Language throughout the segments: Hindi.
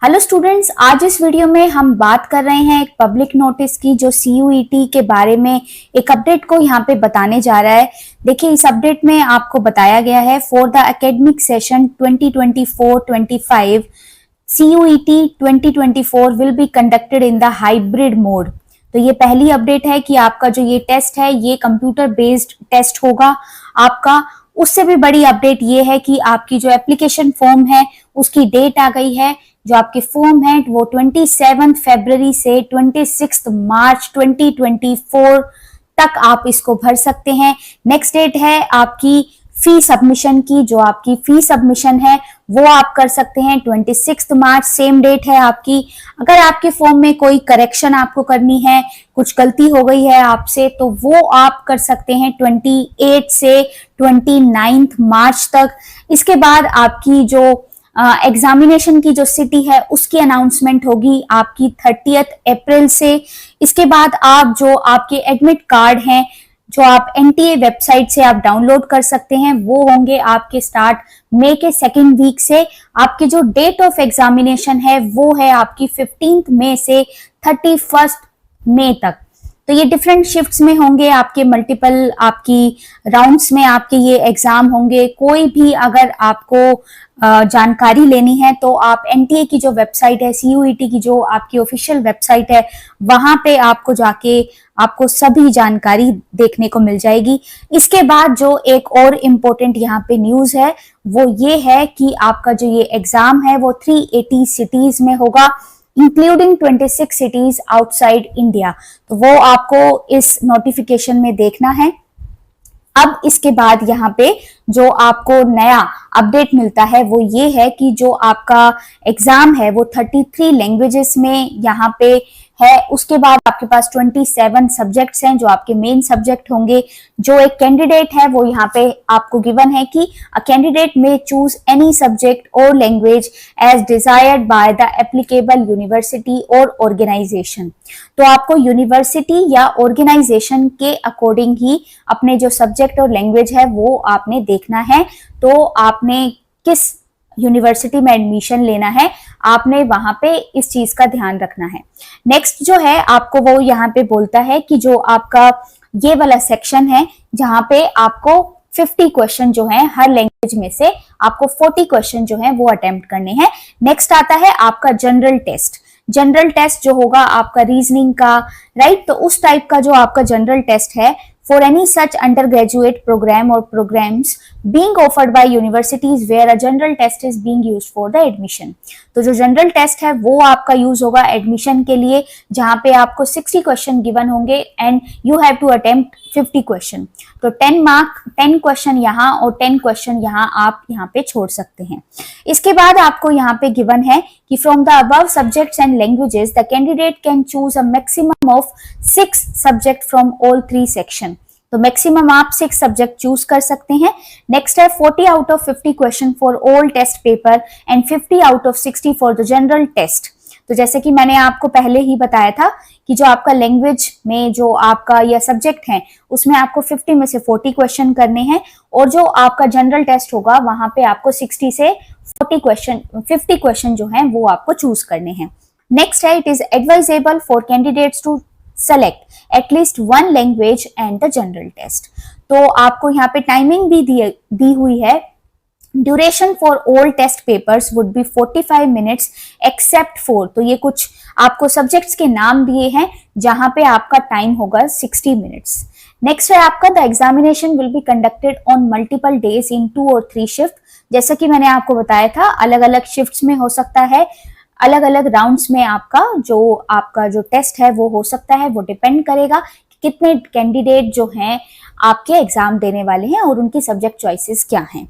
हेलो स्टूडेंट्स, आज इस वीडियो में हम बात कर रहे हैं एक पब्लिक नोटिस की जो CUET के बारे में एक अपडेट को यहाँ पे बताने जा रहा है। देखिए, इस अपडेट में आपको बताया गया है for the academic session 2024-25 CUET 2024 will be conducted in the hybrid mode. तो ये पहली अपडेट है कि आपका जो ये टेस्ट है ये कंप्यूटर बेस्ड टेस्ट होगा आपका। उससे भी बड़ी अपडेट ये है कि आपकी जो एप्लीकेशन फॉर्म है उसकी डेट आ गई है। जो आपके फॉर्म है वो 27 फरवरी से 26 मार्च 2024 तक आप इसको भर सकते हैं। नेक्स्ट डेट है आपकी फी सबमिशन की। जो आपकी फी सबमिशन है वो आप कर सकते हैं 26 मार्च, सेम डेट है आपकी। अगर आपके फॉर्म में कोई करेक्शन आपको करनी है, कुछ गलती हो गई है आपसे, तो वो आप कर सकते हैं 28 से 29 मार्च तक। इसके बाद आपकी जो एग्जामिनेशन की जो सिटी है उसकी अनाउंसमेंट होगी आपकी 30 अप्रैल से। इसके बाद आप जो आपके एडमिट कार्ड हैं जो आप NTA वेबसाइट से आप डाउनलोड कर सकते हैं वो होंगे आपके स्टार्ट मई के सेकेंड वीक से। आपकी जो डेट ऑफ एग्जामिनेशन है वो है आपकी 15 मई से 31 मई तक। तो ये डिफरेंट शिफ्ट्स में होंगे आपके, मल्टीपल आपकी राउंड्स में आपके ये एग्जाम होंगे। कोई भी अगर आपको जानकारी लेनी है तो आप NTA की जो वेबसाइट है, CUET की जो आपकी ऑफिशियल वेबसाइट है, वहां पे आपको जाके आपको सभी जानकारी देखने को मिल जाएगी। इसके बाद जो एक और इम्पोर्टेंट यहाँ पे न्यूज है वो ये है कि आपका जो ये एग्जाम है वो 380 सिटीज में होगा, इंक्लूडिंग 26 सिटीज आउटसाइड इंडिया। तो वो आपको इस नोटिफिकेशन में देखना है। अब इसके बाद यहाँ पे जो आपको नया अपडेट मिलता है वो ये है कि जो आपका एग्जाम है वो 33 लैंग्वेजेस में यहाँ पे है। उसके बाद आपके पास 27 सब्जेक्ट्स हैं जो आपके मेन सब्जेक्ट होंगे। जो एक कैंडिडेट है वो यहाँ पे आपको गिवन है कि a candidate may choose any subject और language as desired by the applicable university और ऑर्गेनाइजेशन। तो आपको यूनिवर्सिटी या ऑर्गेनाइजेशन के अकॉर्डिंग ही अपने जो सब्जेक्ट और लैंग्वेज है वो आपने देखना है। तो आपने किस यूनिवर्सिटी में एडमिशन लेना है आपने वहां पे इस चीज का ध्यान रखना है। नेक्स्ट जो है आपको वो यहाँ पे बोलता है कि जो आपका ये वाला सेक्शन है जहां पे आपको 50 क्वेश्चन जो है हर लैंग्वेज में से आपको 40 क्वेश्चन जो है वो अटेम्प्ट करने हैं। नेक्स्ट आता है आपका जनरल टेस्ट। जनरल टेस्ट जो होगा आपका रीजनिंग का, राइट। तो उस टाइप का जो आपका जनरल टेस्ट है for any such undergraduate program or programs being offered by universities where a general test is being used for the admission। तो जो जनरल टेस्ट है वो आपका यूज होगा एडमिशन के लिए, जहां पे आपको 60 क्वेश्चन गिवन होंगे and you have to attempt 50 question. तो 10 क्वेश्चन यहाँ और 10 क्वेश्चन यहाँ आप यहाँ पे छोड़ सकते हैं। इसके बाद आपको यहाँ पे गिवन है कि from the above subjects and languages the candidate can choose a maximum of 6 subject from all 3 section. तो मैक्सिमम आप 6 सब्जेक्ट चूज कर सकते हैं। नेक्स्ट है 40 out of 50 question for all test paper and 50 out of 60 for the general test. तो जैसे कि मैंने आपको पहले ही बताया था कि जो आपका लैंग्वेज में जो आपका यह सब्जेक्ट है उसमें आपको 50 में से 40 क्वेश्चन करने हैं और जो आपका जनरल टेस्ट होगा वहां पे आपको 60 से 50 क्वेश्चन जो है वो आपको चूज करने हैं। नेक्स्ट है it is advisable for candidates to select at least 1 language and the general test. तो आपको यहाँ पे टाइमिंग भी दी हुई है। Duration for all test papers would be 45 minutes except for, तो ये कुछ आपको सब्जेक्ट्स के नाम दिए हैं जहां पे आपका टाइम होगा 60 मिनट्स। नेक्स्ट है आपका the examination will be conducted on multiple days in 2 और 3 शिफ्ट। जैसा कि मैंने आपको बताया था अलग अलग शिफ्ट्स में हो सकता है, अलग अलग राउंड्स में आपका जो टेस्ट है वो हो सकता है। वो डिपेंड करेगा कि कितने कैंडिडेट जो हैं आपके एग्जाम देने वाले हैं और उनकी सब्जेक्ट चॉइसेस क्या हैं।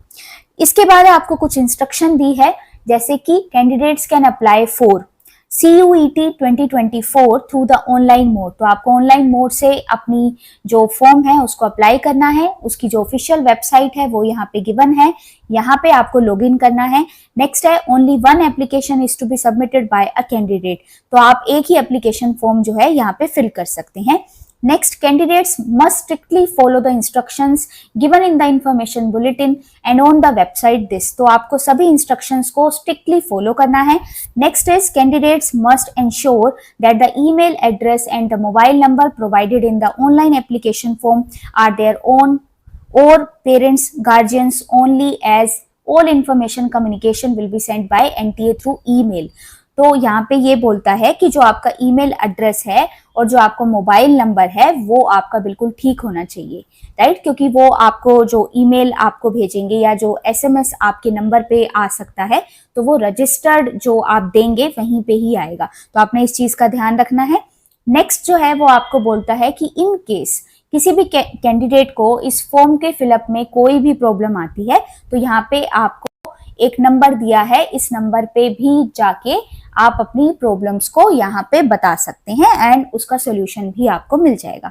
इसके बाद आपको कुछ इंस्ट्रक्शन दी है जैसे कि candidates can apply for CUET 2024 through the online mode. तो आपको ऑनलाइन मोड से अपनी जो फॉर्म है उसको अप्लाई करना है। उसकी जो ऑफिशियल वेबसाइट है वो यहाँ पे गिवन है, यहाँ पे आपको लॉगिन करना है। नेक्स्ट है only 1 application is to be submitted by a candidate. तो आप एक ही एप्लीकेशन फॉर्म जो है यहाँ पे फिल कर सकते हैं। Next, candidates must strictly follow the instructions given in the information bulletin and on the website this. तो आपको सभी instructions को strictly follow करना है. Next is candidates must ensure that the email address and the mobile number provided in the online application form are their own or parents, guardians only, as all information communication will be sent by NTA through email. तो यहाँ पे ये बोलता है कि जो आपका ईमेल एड्रेस है और जो आपका मोबाइल नंबर है वो आपका बिल्कुल ठीक होना चाहिए, राइट, क्योंकि वो आपको जो ईमेल आपको भेजेंगे या जो एसएमएस आपके नंबर पे आ सकता है तो वो रजिस्टर्ड जो आप देंगे वहीं पे ही आएगा, तो आपने इस चीज का ध्यान रखना है. नेक्स्ट जो है वो आपको बोलता है कि इन केस किसी भी कैंडिडेट को इस फॉर्म के फिलअप में कोई भी प्रॉब्लम आती है तो यहाँ पे आपको एक नंबर दिया है, इस नंबर पे भी जाके आप अपनी प्रॉब्लम्स को यहाँ पे बता सकते हैं एंड उसका सोल्यूशन भी आपको मिल जाएगा.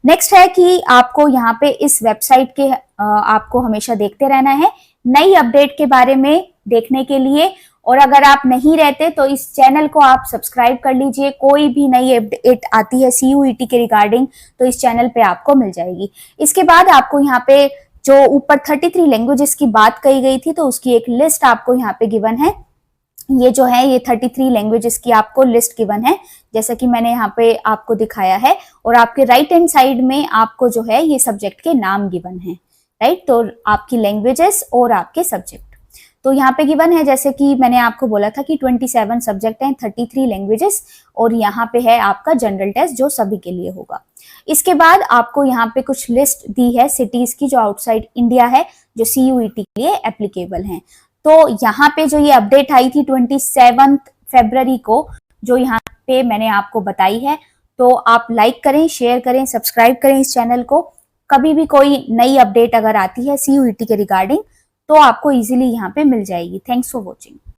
नेक्स्ट है कि आपको यहाँ पे इस वेबसाइट के आपको हमेशा देखते रहना है नई अपडेट के बारे में देखने के लिए, और अगर आप नहीं रहते तो इस चैनल को आप सब्सक्राइब कर लीजिए. कोई भी नई अपडेट आती है CUET के रिगार्डिंग तो इस चैनल पे आपको मिल जाएगी. इसके बाद आपको यहाँ पे जो ऊपर 33 लैंग्वेजेस की बात कही गई थी तो उसकी एक लिस्ट आपको यहाँ पे गिवन है. ये जो है ये 33 लैंग्वेजेस की आपको लिस्ट गिवन है जैसा कि मैंने यहाँ पे आपको दिखाया है, और आपके राइट हैंड साइड में आपको जो है ये सब्जेक्ट के नाम गिवन है, राइट. तो आपकी लैंग्वेजेस और आपके सब्जेक्ट तो यहाँ पे गिवन है, जैसे कि मैंने आपको बोला था कि 27 सब्जेक्ट हैं, 33 लैंग्वेजेस, और यहाँ पे है आपका जनरल टेस्ट जो सभी के लिए होगा. इसके बाद आपको यहाँ पे कुछ लिस्ट दी है सिटीज की जो आउटसाइड इंडिया है जो CUET के लिए एप्लीकेबल हैं. तो यहाँ पे जो ये अपडेट आई थी 27 फरवरी को जो यहाँ पे मैंने आपको बताई है, तो आप लाइक करें, शेयर करें, सब्सक्राइब करें इस चैनल को. कभी भी कोई नई अपडेट अगर आती है CUET के रिगार्डिंग तो आपको इजीली यहाँ पे मिल जाएगी. Thanks for watching.